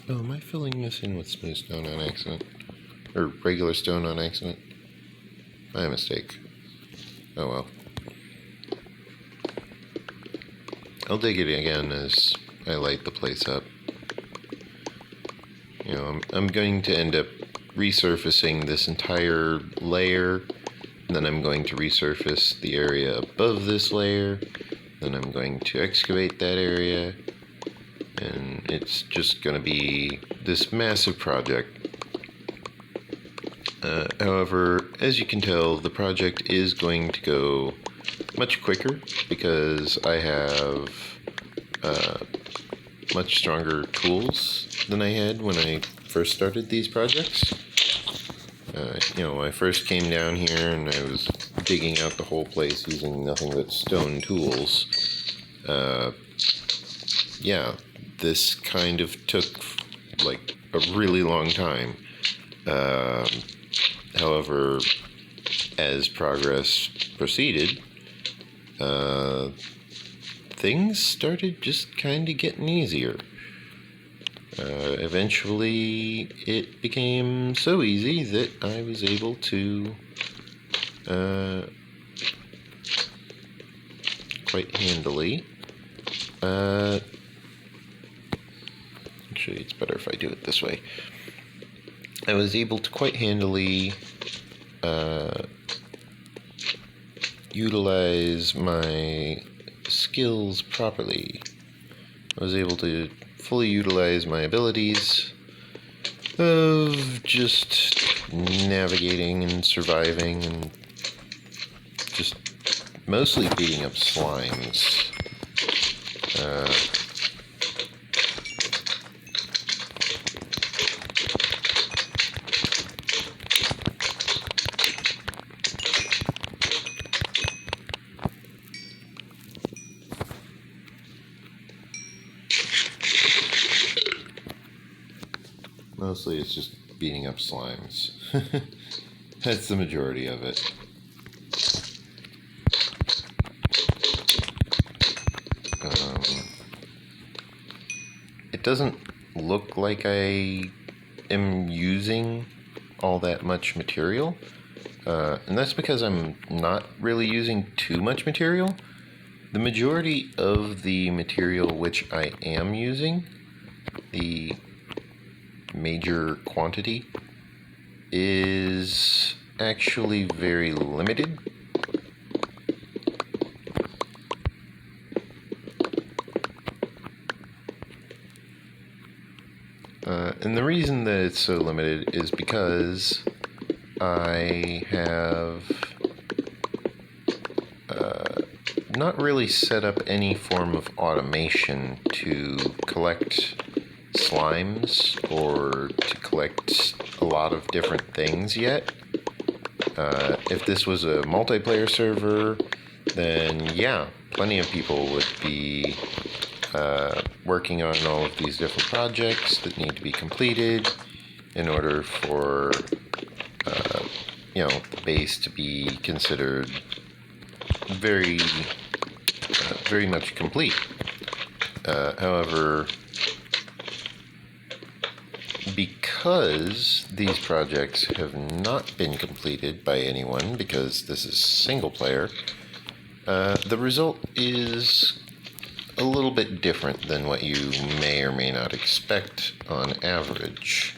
Oh, am I filling this in with smooth stone on accident? Or regular stone on accident? My mistake. Oh well. I'll dig it again as I light the place up. You know, I'm going to end up resurfacing this entire layer, and then I'm going to resurface the area above this layer, then I'm going to excavate that area, and it's just going to be this massive project. However, as you can tell, the project is going to go much quicker because I have much stronger tools than I had when I first started these projects. You know, I first came down here and I was digging out the whole place using nothing but stone tools. Yeah, this kind of took like a really long time. However, as progress proceeded, things started just kind of getting easier. Eventually, it became so easy that I was able to quite handily. Actually, it's better if I do it this way. I was able to quite handily utilize my skills properly. I was able to fully utilize my abilities of just navigating and surviving and just mostly beating up slimes. Mostly it's just beating up slimes. That's the majority of it. It doesn't look like I am using all that much material, and that's because I'm not really using too much material. The majority of the material which I am using, the major quantity, is actually very limited. And the reason that it's so limited is because I have not really set up any form of automation to collect slimes or to collect a lot of different things yet. If this was a multiplayer server, then yeah, plenty of people would be working on all of these different projects that need to be completed in order for you know, the base to be considered very much complete. However, because these projects have not been completed by anyone, because this is single player, the result is a little bit different than what you may or may not expect on average.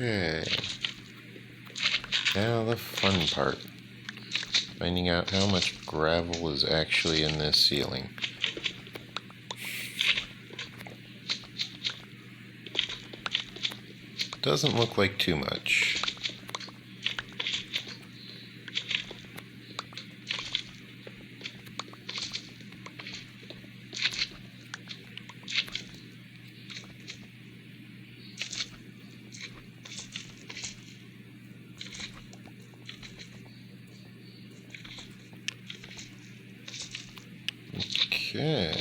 Okay. Now the fun part. Finding out how much gravel is actually in this ceiling. Doesn't look like too much. Okay.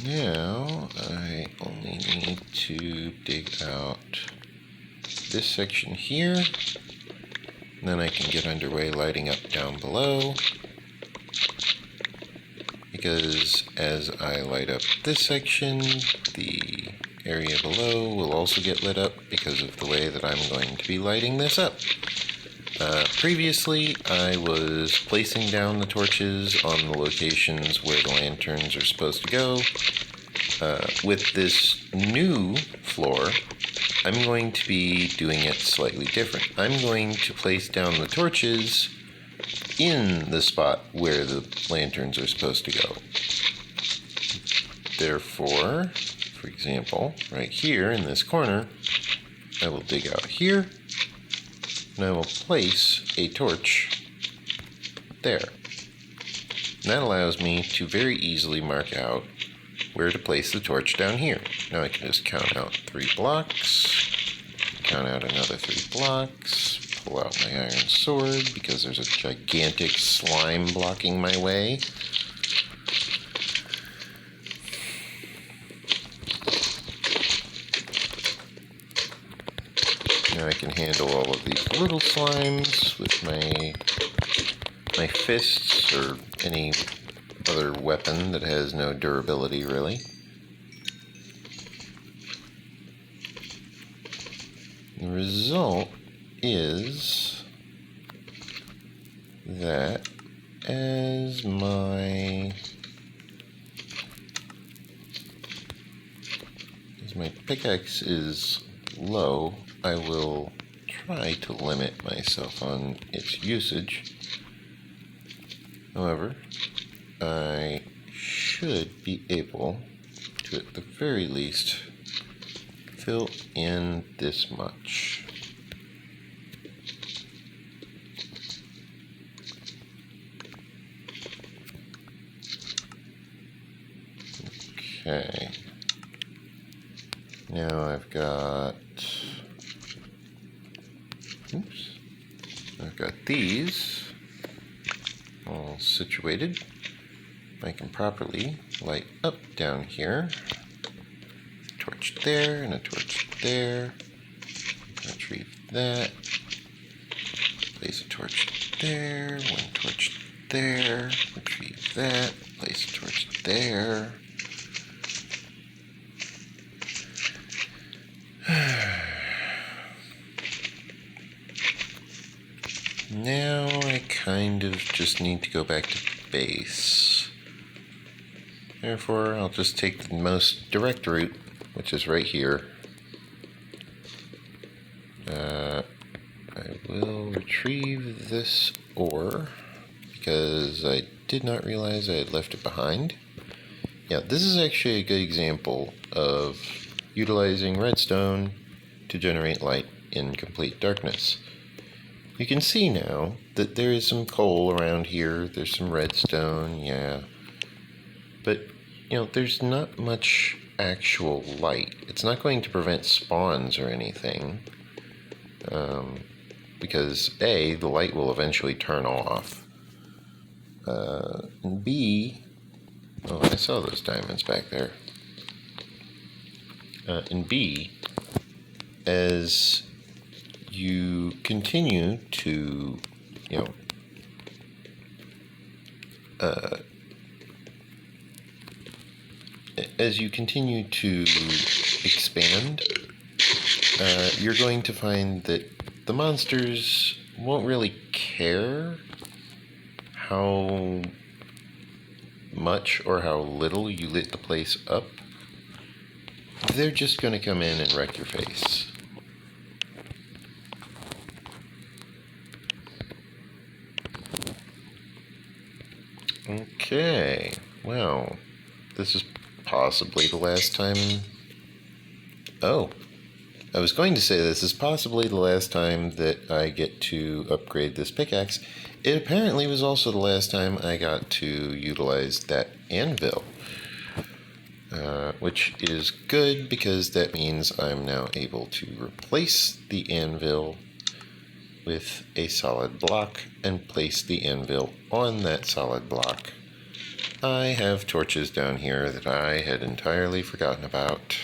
Now I only need to dig out this section here, and then I can get underway lighting up down below, because as I light up this section, the area below will also get lit up because of the way that I'm going to be lighting this up. Previously, I was placing down the torches on the locations where the lanterns are supposed to go. With this new floor, I'm going to be doing it slightly different. I'm going to place down the torches in the spot where the lanterns are supposed to go. Therefore, for example, right here in this corner, I will dig out here, and I will place a torch there. And that allows me to very easily mark out where to place the torch down here. Now I can just count out 3 blocks, count out another 3 blocks, pull out my iron sword because there's a gigantic slime blocking my way. Now I can handle all of these little slimes with my fists or any other weapon that has no durability, really. The result is that as my pickaxe is low, I will try to limit myself on its usage. However, I should be able to, at the very least, fill in this much. Okay. Now I've got these all situated. I can properly light up down here. Torch there and a torch there. Retrieve that. Place a torch there. 1 torch there. Retrieve that. Place a torch there. Now I kind of just need to go back to base. Therefore, I'll just take the most direct route, which is right here. I will retrieve this ore because I did not realize I had left it behind. Yeah, this is actually a good example of utilizing redstone to generate light in complete darkness. You can see now that there is some coal around here, there's some redstone, yeah. But, you know, there's not much actual light. It's not going to prevent spawns or anything. Because A, the light will eventually turn off. And B, oh, I saw those diamonds back there. And B, as you continue to, you know, as you continue to expand, you're going to find that the monsters won't really care how much or how little you lit the place up, they're just going to come in and wreck your face. Okay, well, this is possibly the last time... Oh, I was going to say this is possibly the last time that I get to upgrade this pickaxe. It apparently was also the last time I got to utilize that anvil. Which is good because that means I'm now able to replace the anvil with a solid block and place the anvil on that solid block. I have torches down here that I had entirely forgotten about.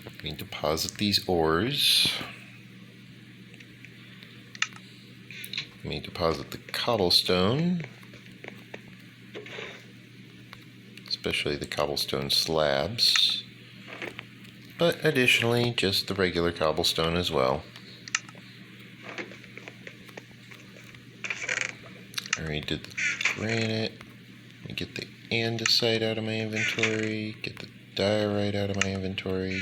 Let me deposit these ores. Let me deposit the cobblestone. Especially the cobblestone slabs. But additionally, just the regular cobblestone as well. I already did the granite. Let me get the andesite out of my inventory. Get the diorite out of my inventory.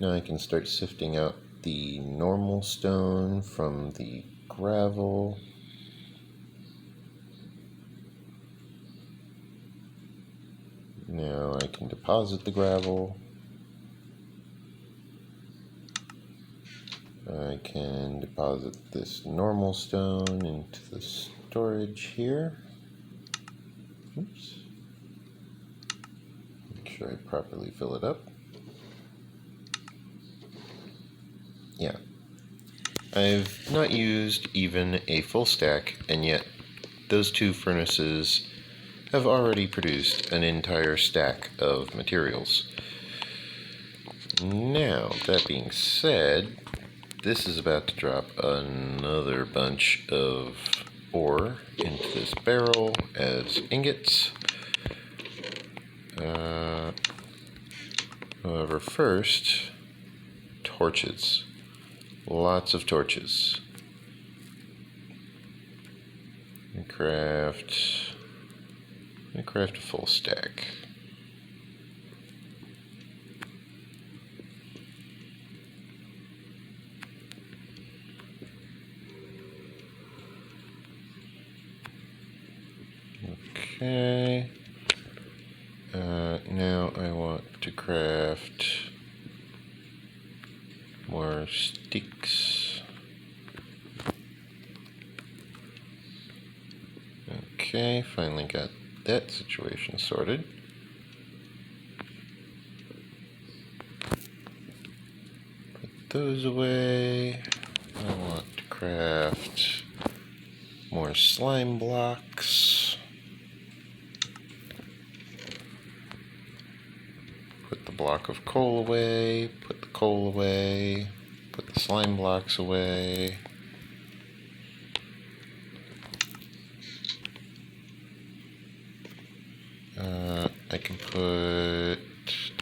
Now I can start sifting out the normal stone from the gravel. Now I can deposit the gravel. I can deposit this normal stone into the storage here. Oops. Make sure I properly fill it up. Yeah. I've not used even a full stack, and yet those two furnaces have already produced an entire stack of materials. Now, that being said, this is about to drop another bunch of ore into this barrel as ingots. However, first, torches. Lots of torches. Craft a full stack. Okay. Now I want to craft more sticks. Okay, finally got that situation sorted. Put those away. I want to craft more slime blocks. Put the block of coal away, put the coal away, put the slime blocks away. I can put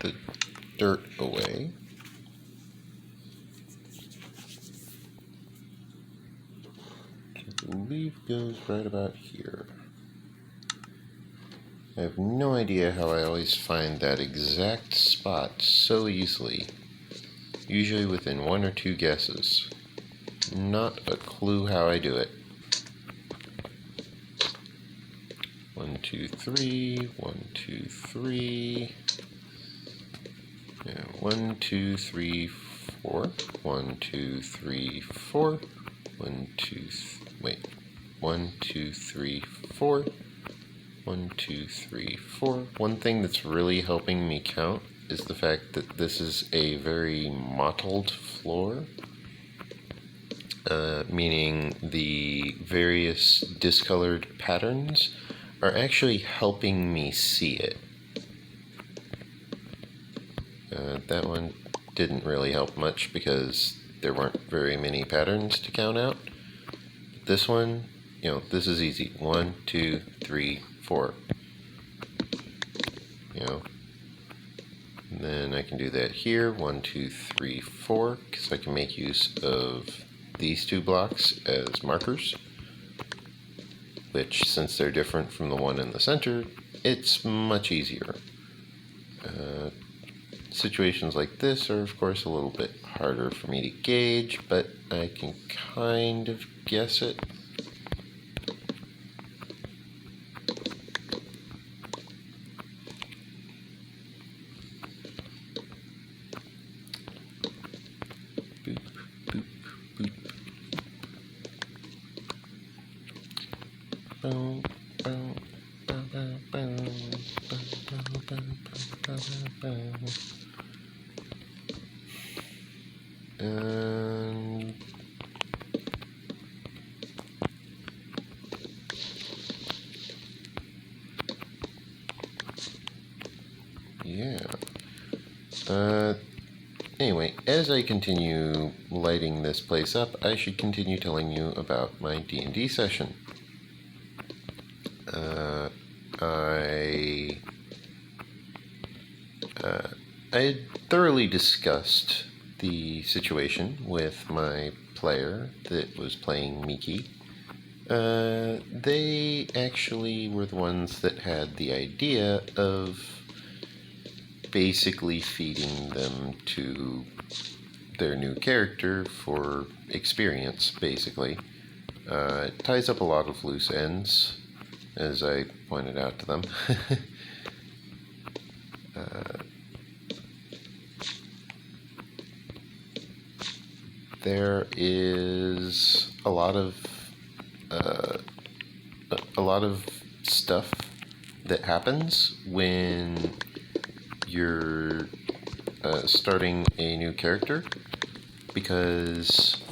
the dirt away. I believe goes right about here. I have no idea how I always find that exact spot so easily. Usually within one or two guesses. Not a clue how I do it. 1, 2, 3, 1, 2, 3. Yeah, 1, 2, 3, 4. 1, 2, 3, 4. 1, 2, wait. 1, 2, 3, 4. 1, 2, 3, 4. One thing that's really helping me count is the fact that this is a very mottled floor. Meaning the various discolored patterns are actually helping me see it. That one didn't really help much because there weren't very many patterns to count out. This one, you know, this is easy. 1, 2, 3, 4. You know, and then I can do that here. 1, 2, 3, 4, because I can make use of these two blocks as markers. which, since they're different from the one in the center, it's much easier. Situations like this are, of course, a little bit harder for me to gauge, but I can kind of guess it. Boop, boop, boop. Boom, boom, boom, boom, boom, boom, boom, boom, boom. And yeah. Anyway, as I continue lighting this place up, I should continue telling you about my D&D session. I had thoroughly discussed the situation with my player that was playing Miki. They actually were the ones that had the idea of basically feeding them to their new character for experience, basically. It ties up a lot of loose ends, as I pointed out to them. There is a lot of stuff that happens when you're starting a new character, because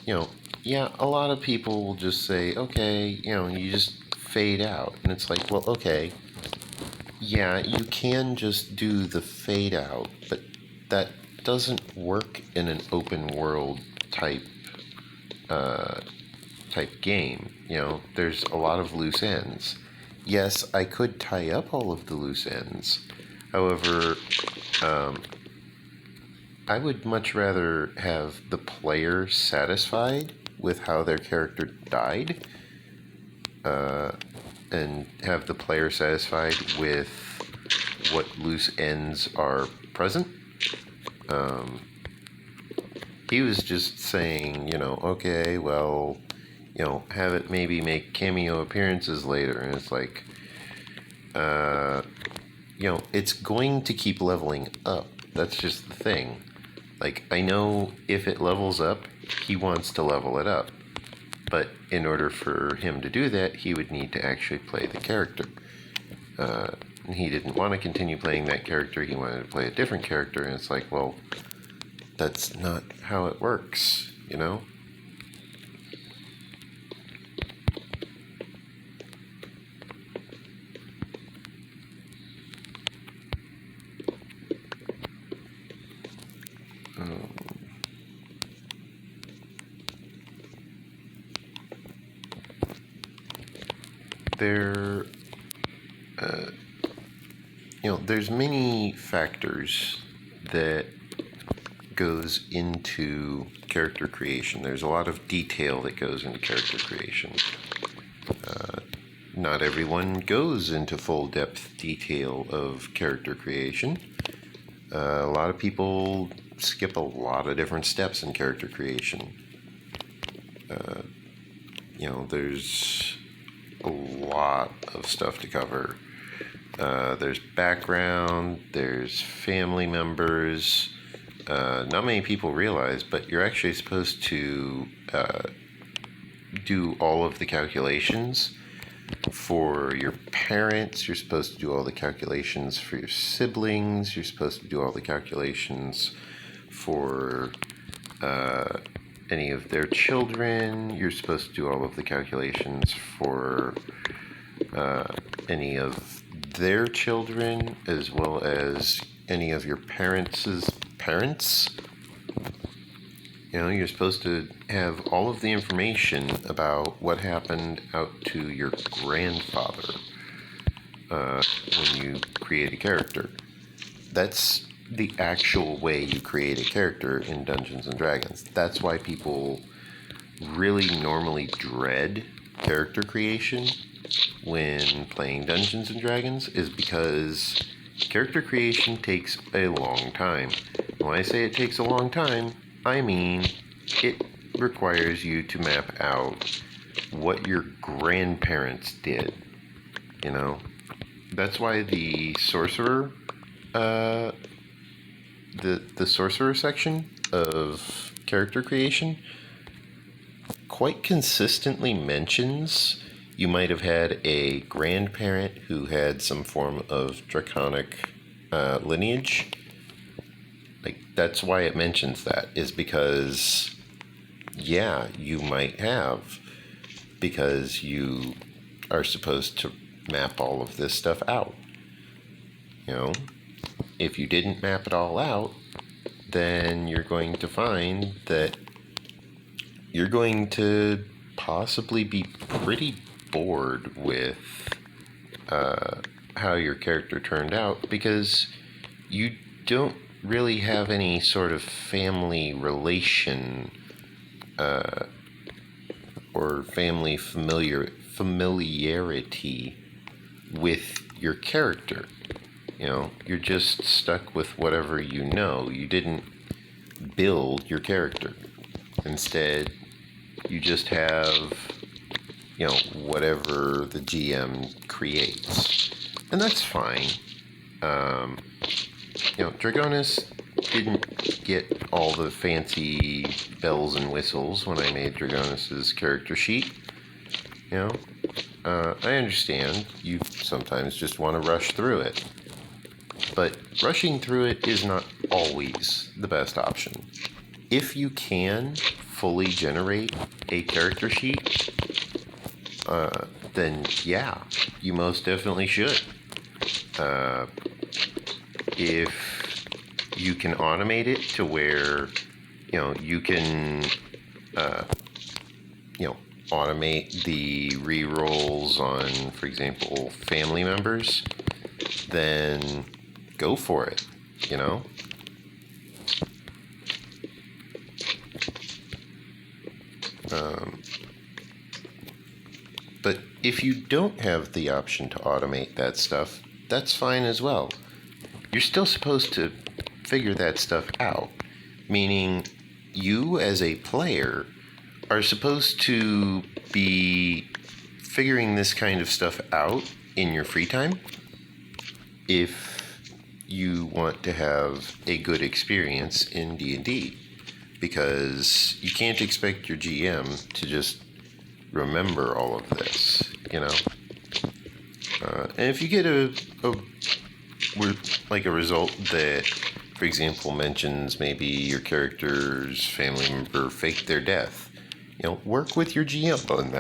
yeah, a lot of people will just say, okay, you just fade out, and it's like, well, okay, yeah, you can just do the fade out, but that doesn't work in an open world type game. There's a lot of loose ends. Yes, I could tie up all of the loose ends. However, I would much rather have the player satisfied with how their character died, and have the player satisfied with what loose ends are present. He was just saying, okay, well, have it maybe make cameo appearances later, and it's like, it's going to keep leveling up. That's just the thing. Like, I know if it levels up, he wants to level it up. But in order for him to do that, he would need to actually play the character. He didn't want to continue playing that character. He wanted to play a different character, and it's like, well, that's not how it works, there's many factors that goes into character creation. There's a lot of detail that goes into character creation. Not everyone goes into full depth detail of character creation. A lot of people skip a lot of different steps in character creation. There's a lot of stuff to cover. There's background, there's family members. Not many people realize, but you're actually supposed to do all of the calculations for your parents. You're supposed to do all the calculations for your siblings. You're supposed to do all the calculations for any of their children. You're supposed to do all of the calculations for any of their children, as well as any of your parents' parents. You're supposed to have all of the information about what happened out to your grandfather when you create a character. That's the actual way you create a character in Dungeons & Dragons. That's why people really normally dread character creation when playing Dungeons and Dragons is because character creation takes a long time. When I say it takes a long time, I mean it requires you to map out what your grandparents did. You know, that's why the sorcerer, the sorcerer section of character creation quite consistently mentions you might have had a grandparent who had some form of draconic lineage. Like, that's why it mentions that, is because, yeah, you might have, because you are supposed to map all of this stuff out. You know, if you didn't map it all out, then you're going to find that you're going to possibly be pretty bored with how your character turned out, because you don't really have any sort of family relation or family familiarity with your character. You know, you're just stuck with whatever you know. You didn't build your character. Instead, you just have, you know, whatever the GM creates. And that's fine. You know, Dragonis didn't get all the fancy bells and whistles when I made Dragonis's character sheet. You know, I understand you sometimes just want to rush through it. But rushing through it is not always the best option. If you can fully generate a character sheet, then yeah, you most definitely should. If you can automate it to where, you know, you can, you know, automate the rerolls on, for example, family members, then go for it, you know? But if you don't have the option to automate that stuff, that's fine as well. You're still supposed to figure that stuff out, meaning you as a player are supposed to be figuring this kind of stuff out in your free time if you want to have a good experience in D&D, because you can't expect your GM to just remember all of this, you know. And if you get a result that, for example, mentions maybe your character's family member faked their death, you know, work with your GM on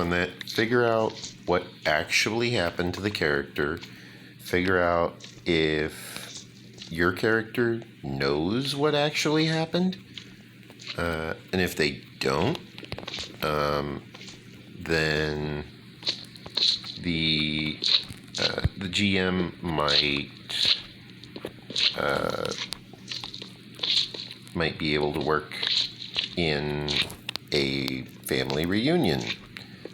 that. Figure out what actually happened to the character. Figure out if your character knows what actually happened. And if they don't, then the GM might be able to work in a family reunion.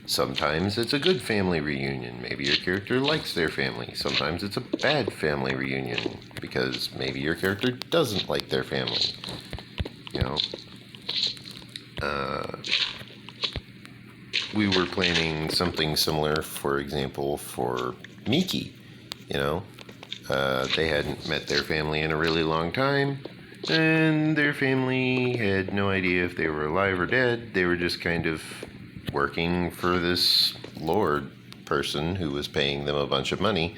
Sometimes it's a good family reunion. Maybe your character likes their family. Sometimes it's a bad family reunion because maybe your character doesn't like their family. You know, we were planning something similar, for example, for Miki. You know, they hadn't met their family in a really long time, and their family had no idea if they were alive or dead. They were just kind of working for this lord person who was paying them a bunch of money,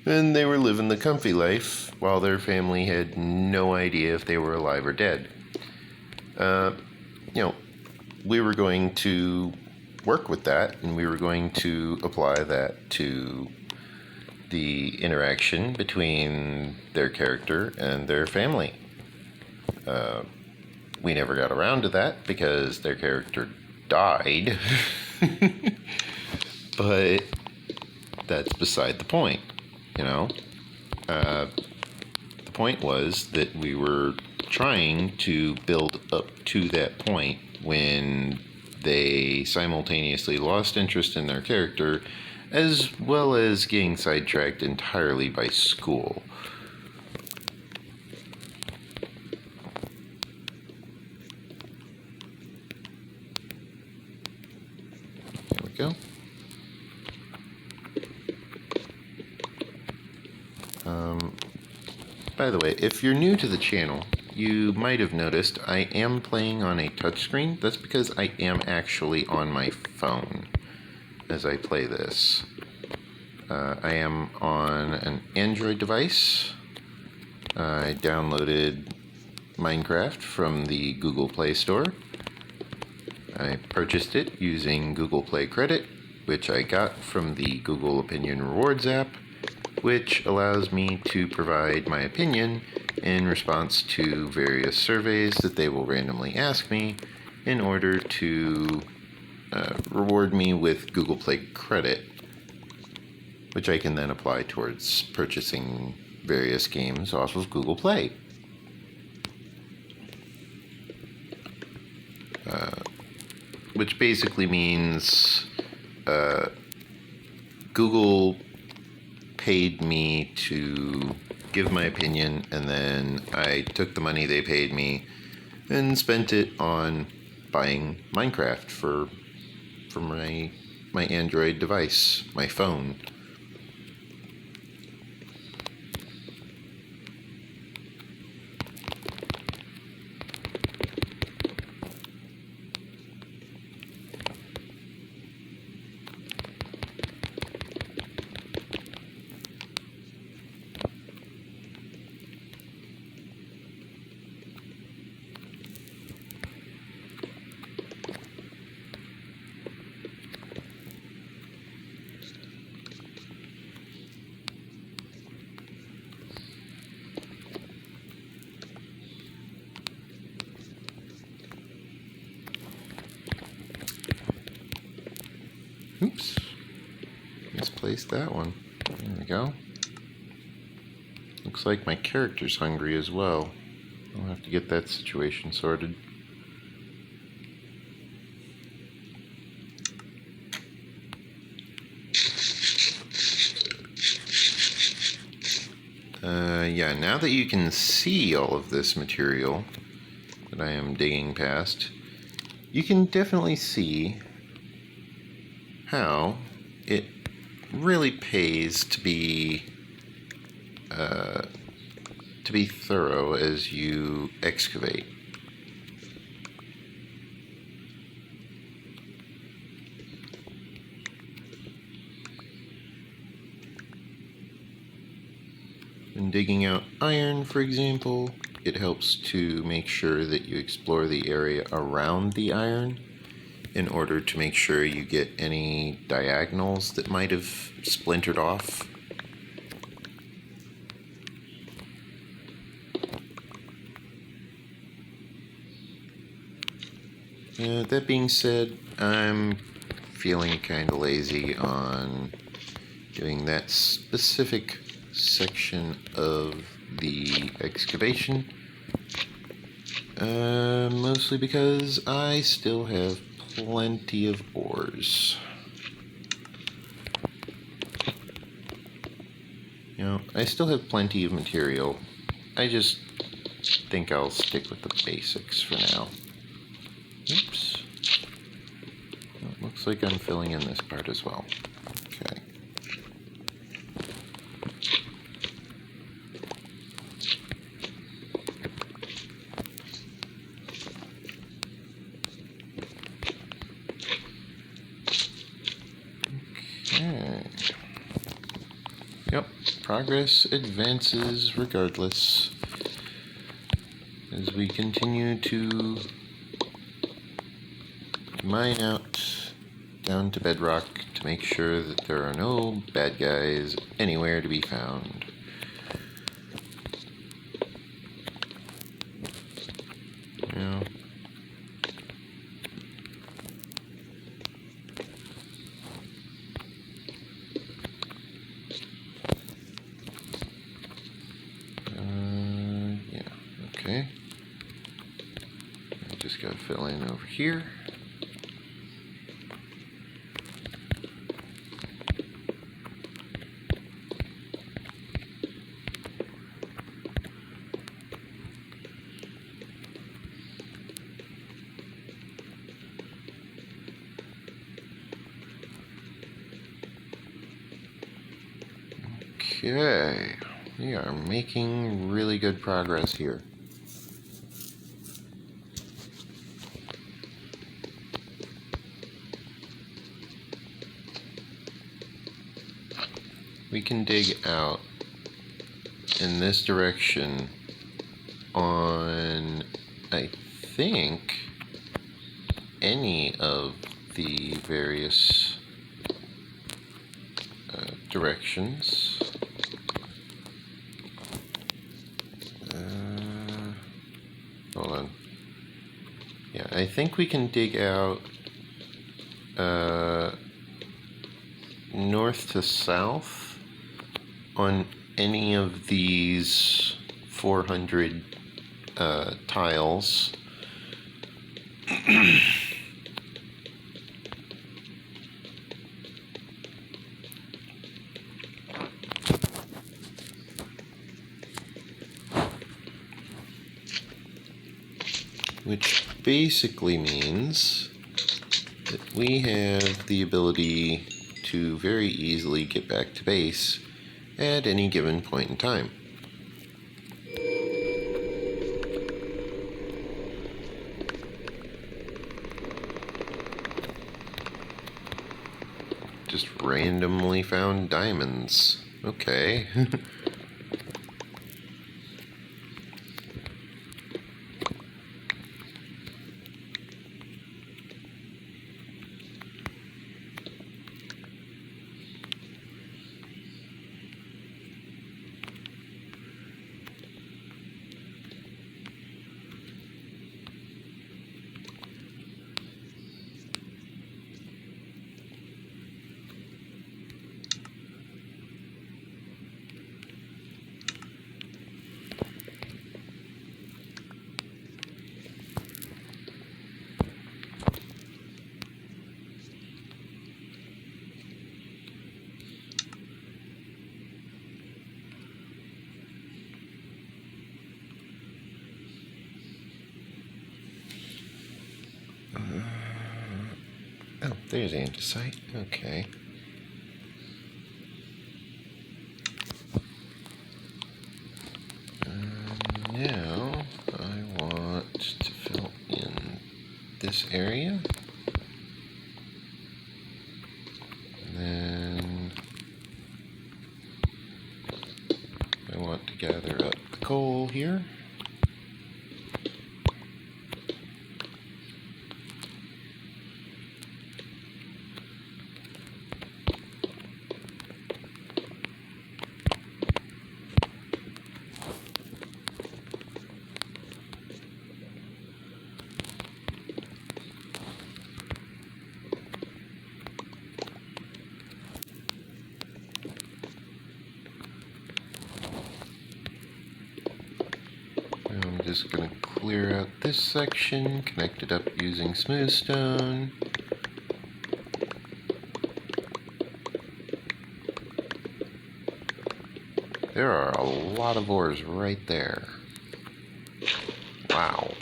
and they were living the comfy life while their family had no idea if they were alive or dead. You know, we were going to work with that, and we were going to apply that to the interaction between their character and their family. We never got around to that because their character died. But that's beside the point, you know. The point was that we were trying to build up to that point when they simultaneously lost interest in their character, as well as getting sidetracked entirely by school. There we go. By the way, if you're new to the channel, you might have noticed I am playing on a touchscreen. That's because I am actually on my phone as I play this. I am on an Android device. I downloaded Minecraft from the Google Play Store. I purchased it using Google Play credit, which I got from the Google Opinion Rewards app, which allows me to provide my opinion in response to various surveys that they will randomly ask me in order to reward me with Google Play credit, which I can then apply towards purchasing various games off of Google Play. Which basically means Google paid me to give my opinion, and then I took the money they paid me and spent it on buying Minecraft for my Android device, my phone. Oops, misplaced that one. There we go. Looks like my character's hungry as well. I'll have to get that situation sorted. Yeah, now that you can see all of this material that I am digging past, you can definitely see how it really pays to be thorough as you excavate. When digging out iron, for example, it helps to make sure that you explore the area around the iron in order to make sure you get any diagonals that might have splintered off. That being said, I'm feeling kind of lazy on doing that specific section of the excavation, mostly because I still have plenty of ores. You know, I still have plenty of material. I just think I'll stick with the basics for now. Oops. Well, it looks like I'm filling in this part as well. Okay. Okay. Yep, progress advances regardless as we continue to mine out down to Bedrock to make sure that there are no bad guys anywhere to be found. Yeah. Yeah, okay. I just gotta fill in over here. Okay, we are making really good progress here. We can dig out in this direction on, I think, any of the various directions. Hold on. Yeah, I think we can dig out north to south on any of these 400 tiles. Which basically means that we have the ability to very easily get back to base at any given point in time. Just randomly found diamonds. Okay. Oh, there's andesite. Okay. Now I want to fill in this area. And then I want to gather up the coal here. I'm just going to clear out this section, connect it up using smooth stone. There are a lot of ores right there. Wow.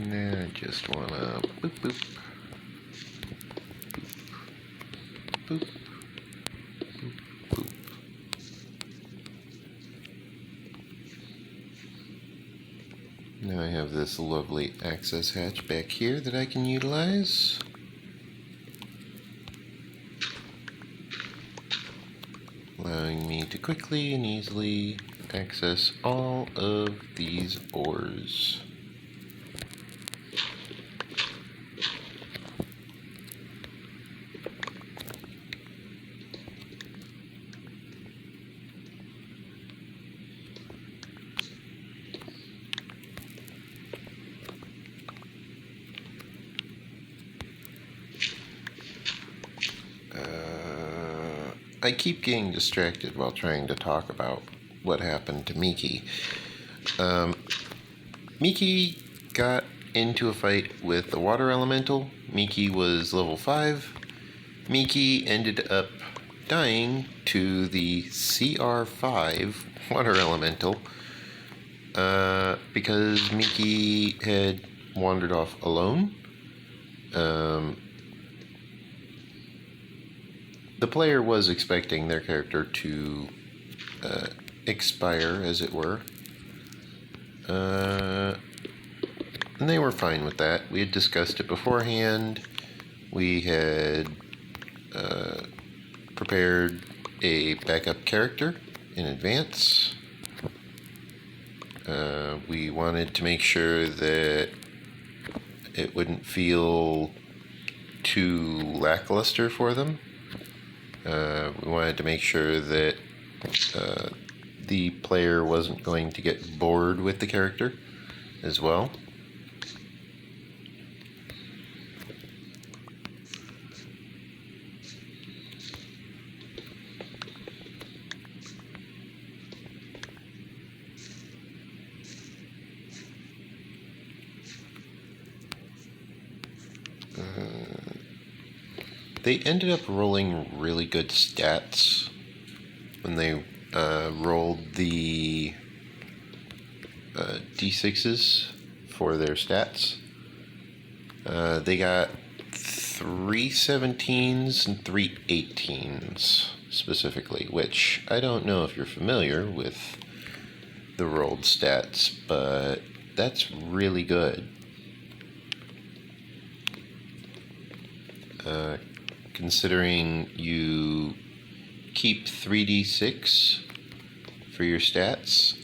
Now I just want to boop boop. Boop. Boop. Boop. Now I have this lovely access hatch back here that I can utilize. Allowing me to quickly and easily access all of these ores. I keep getting distracted while trying to talk about what happened to Miki. Miki got into a fight with the water elemental. Miki was level 5. Miki ended up dying to the CR5 water elemental because Miki had wandered off alone. The player was expecting their character to expire, as it were. And they were fine with that. We had discussed it beforehand. We had prepared a backup character in advance. We wanted to make sure that it wouldn't feel too lackluster for them. We wanted to make sure that the player wasn't going to get bored with the character as well. They ended up rolling really good stats when they rolled the D6s for their stats. They got 3 17s and 3 18s specifically, which I don't know if you're familiar with the rolled stats, but that's really good. Considering you keep 3d6 for your stats,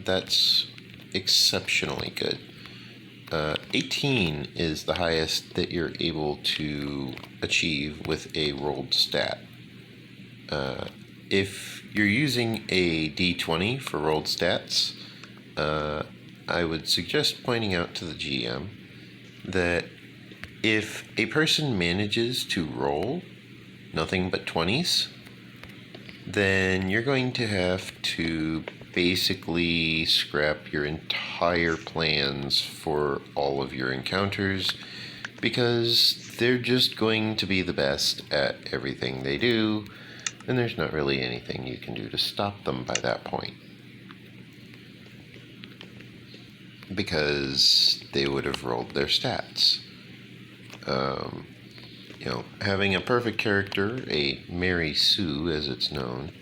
that's exceptionally good. 18 is the highest that you're able to achieve with a rolled stat. If you're using a d20 for rolled stats, I would suggest pointing out to the GM that if a person manages to roll nothing but 20s, then you're going to have to basically scrap your entire plans for all of your encounters, because they're just going to be the best at everything they do, and there's not really anything you can do to stop them by that point, because they would have rolled their stats. Having a perfect character, a Mary Sue as it's known,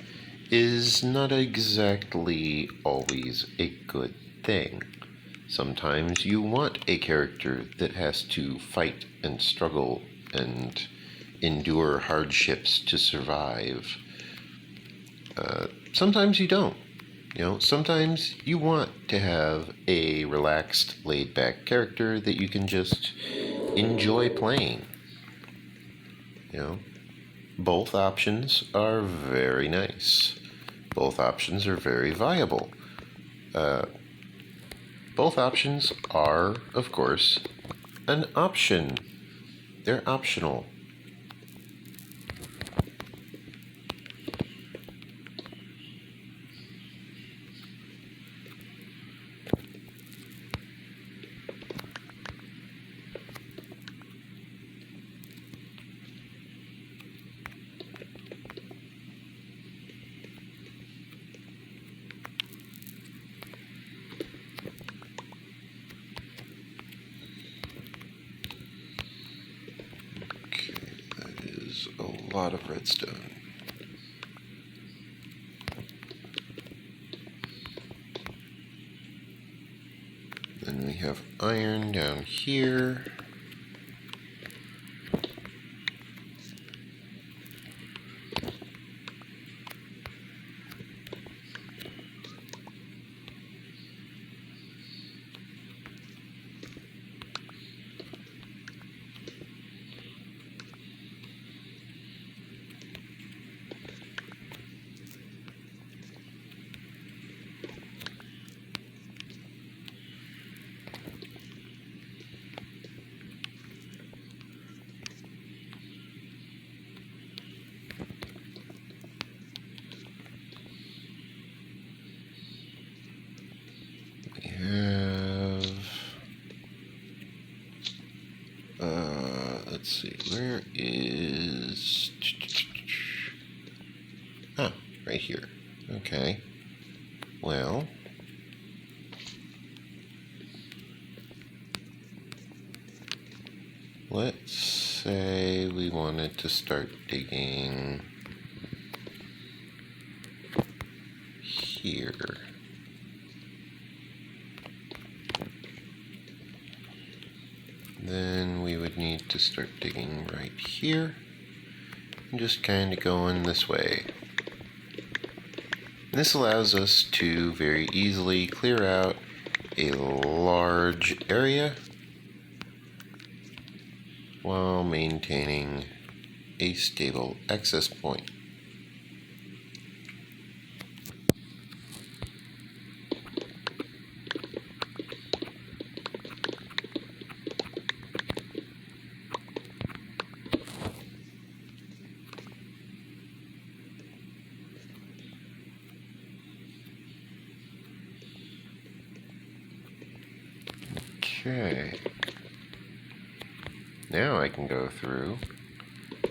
is not exactly always a good thing. Sometimes you want a character that has to fight and struggle and endure hardships to survive. Sometimes you don't. Sometimes you want to have a relaxed, laid-back character that you can just enjoy playing. Both options are very nice. Both options are very viable. Both options are, of course, an option. They're optional. A lot of redstone. Then we have iron down here. let's see, where is... Ah, right here. Okay. Well... let's say we wanted to start digging here. Then we would need to start digging right here and just kind of going this way. This allows us to very easily clear out a large area while maintaining a stable access point. Okay. Now I can go through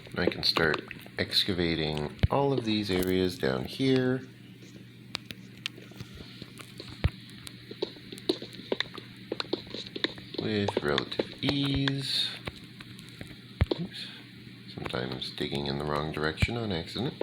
and I can start excavating all of these areas down here. With relative ease. Oops. Sometimes digging in the wrong direction on accident.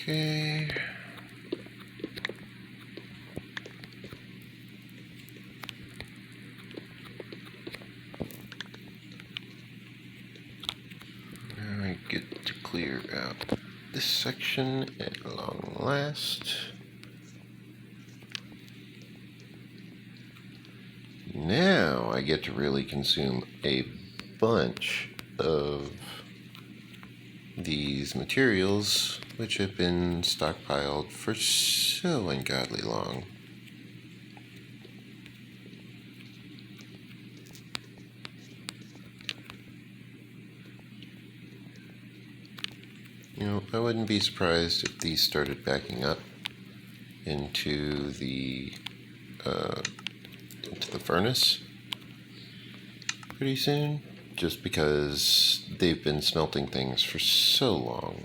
Okay. Now I get to clear out this section at long last. Now I get to really consume a bunch of these materials which have been stockpiled for so ungodly long. You know, I wouldn't be surprised if these started backing up into the furnace pretty soon, just because they've been smelting things for so long.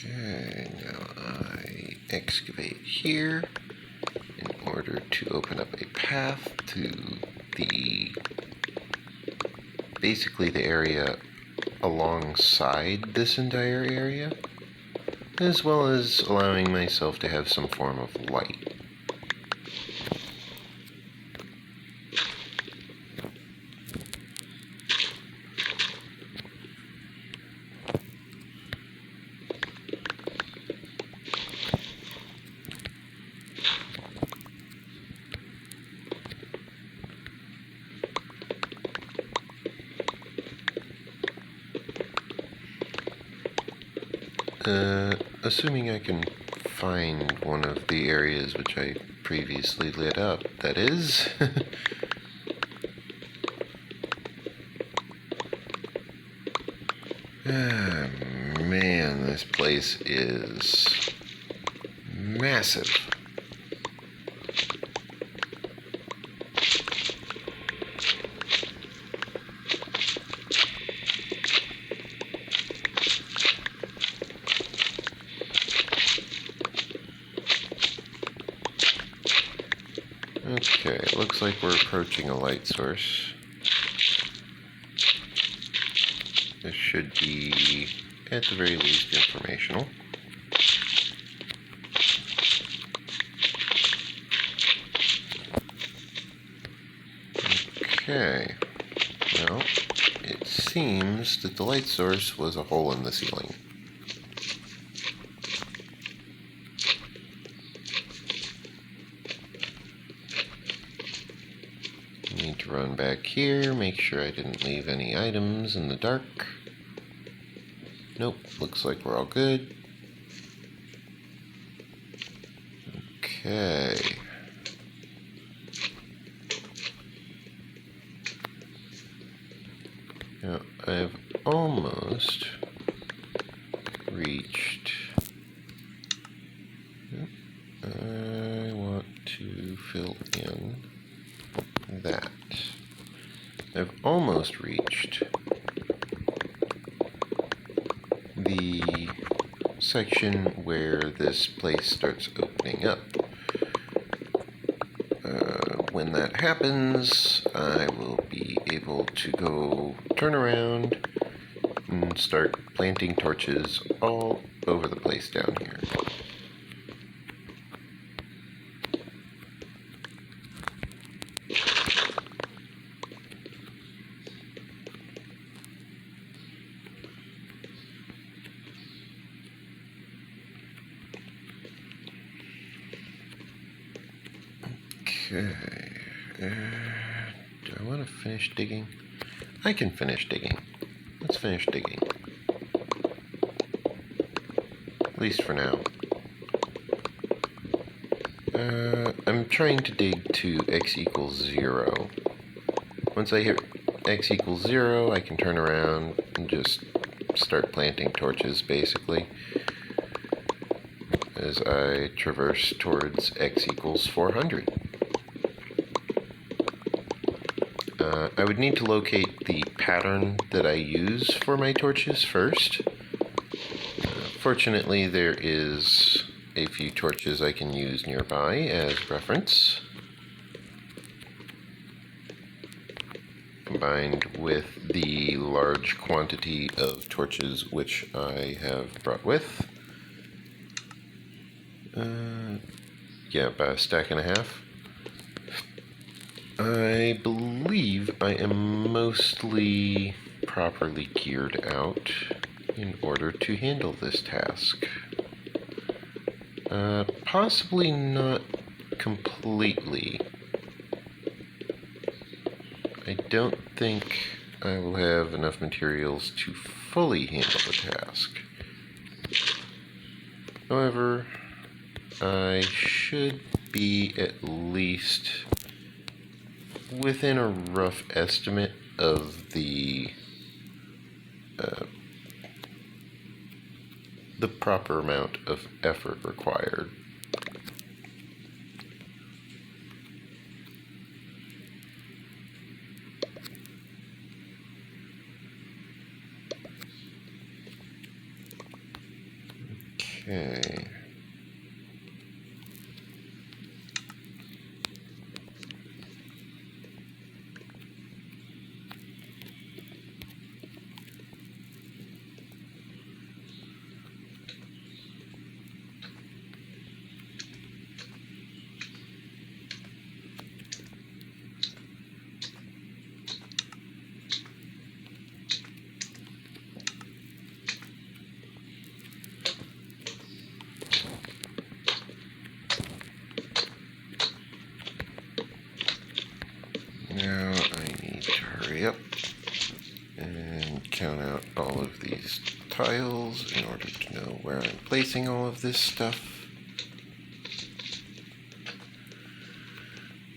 Okay, now I excavate here in order to open up a path to basically the area alongside this entire area, as well as allowing myself to have some form of light. Assuming I can find one of the areas which I previously lit up, that is. Ah, man, this place is massive. Okay, it looks like we're approaching a light source. This should be, at the very least, informational. Okay, well, it seems that the light source was a hole in the ceiling. Need to run back here, make sure I didn't leave any items in the dark. Nope, looks like we're all good. Okay. Now, I've almost reached... I want to fill in that. I've almost reached the section where this place starts opening up. When that happens, I will be able to go turn around and start planting torches all over the place down here. Okay, do I want to finish digging? I can finish digging. Let's finish digging. At least for now. I'm trying to dig to x equals 0. Once I hit x equals 0, I can turn around and just start planting torches, basically, as I traverse towards x equals 400. I would need to locate the pattern that I use for my torches first. Fortunately, there is a few torches I can use nearby as reference, combined with the large quantity of torches which I have brought with. Yeah, about a stack and a half. I believe I am mostly properly geared out in order to handle this task. Possibly not completely. I don't think I will have enough materials to fully handle the task. However, I should be at least within a rough estimate of the proper amount of effort required. Okay. count out all of these tiles in order to know where I'm placing all of this stuff.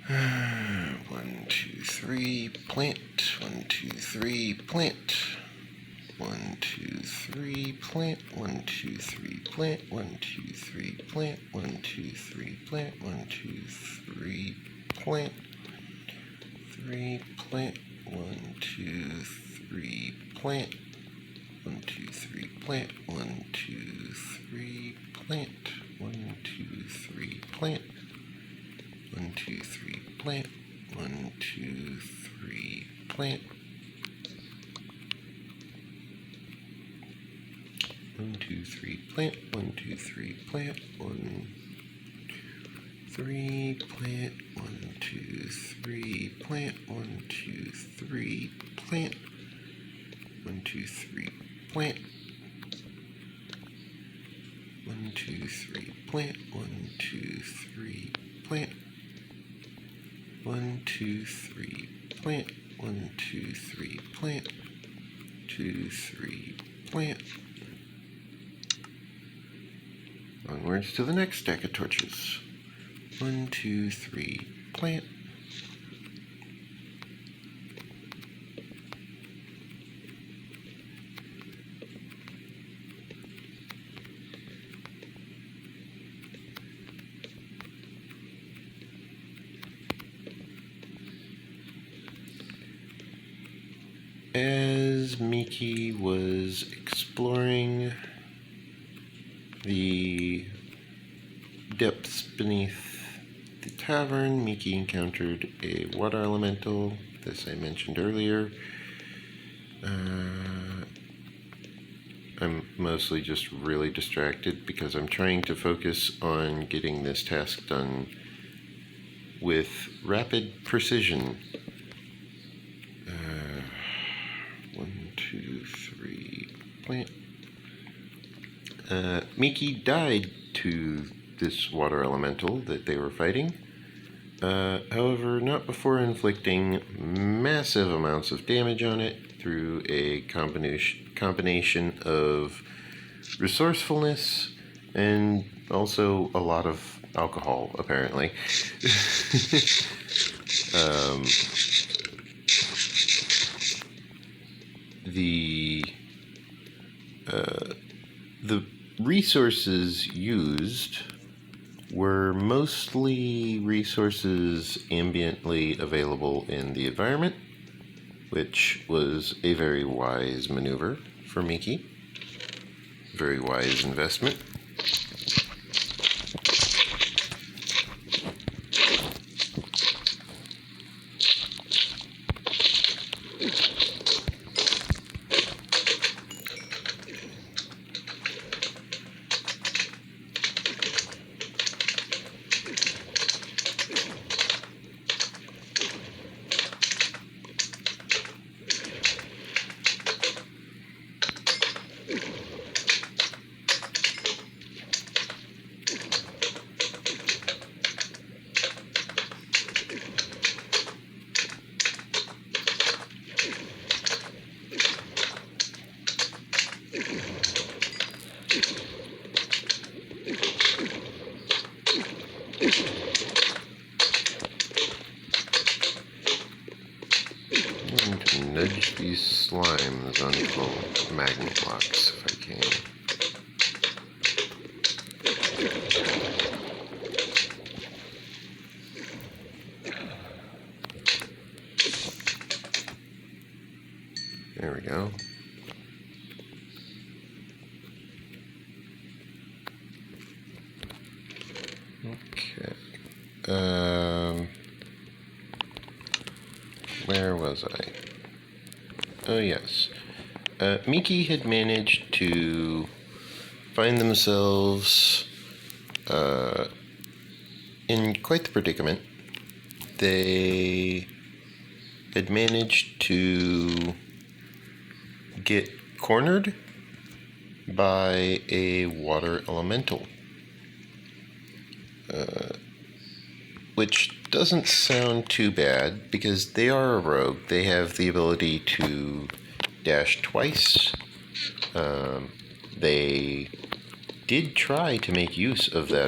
1, 2, 3, plant. 1, 2, 3, plant. 1, 2, 3, plant. 1, 2, 3, plant. 1, 2, 3, plant. 1, 2, 3, plant. 1, 2, 3, plant. 3 plant. 1, 2, 3, plant. 1, 2, 3, plant. 1, 2, 3, plant. 1, 2, 3, plant. 1, 2, 3, plant. 1, 2, 3, plant. 1, 2, 3, plant. 1, 2, 3, plant. 1, 3, plant. 1, 2, 3, plant. 1, 2, 3, plant. 1, 2, 3, plant. 1, 2, 3, plant. 1, 2, 3, plant. 1, 2, 3, plant. 1, 2, 3, plant. 2, 3, plant. Onwards to the next stack of torches. 1, 2, 3, plant. As Miki was exploring the depths beneath the tavern, Miki encountered a water elemental, this I mentioned earlier. I'm mostly just really distracted because I'm trying to focus on getting this task done with rapid precision. 1, 2, 3, plant. Miki died to this water elemental that they were fighting. However, not before inflicting massive amounts of damage on it through a combination of resourcefulness and also a lot of alcohol, apparently. The resources used were mostly resources ambiently available in the environment, which was a very wise maneuver for Miki. Very wise investment. I'm going to nudge these slimes onto magma blocks if I can. There we go. Okay. Where was I? Oh, yes. Miki had managed to find themselves in quite the predicament. They had managed to get cornered by a water elemental. Which doesn't sound too bad because they are a rogue. They have the ability to dash twice. They did try to make use of that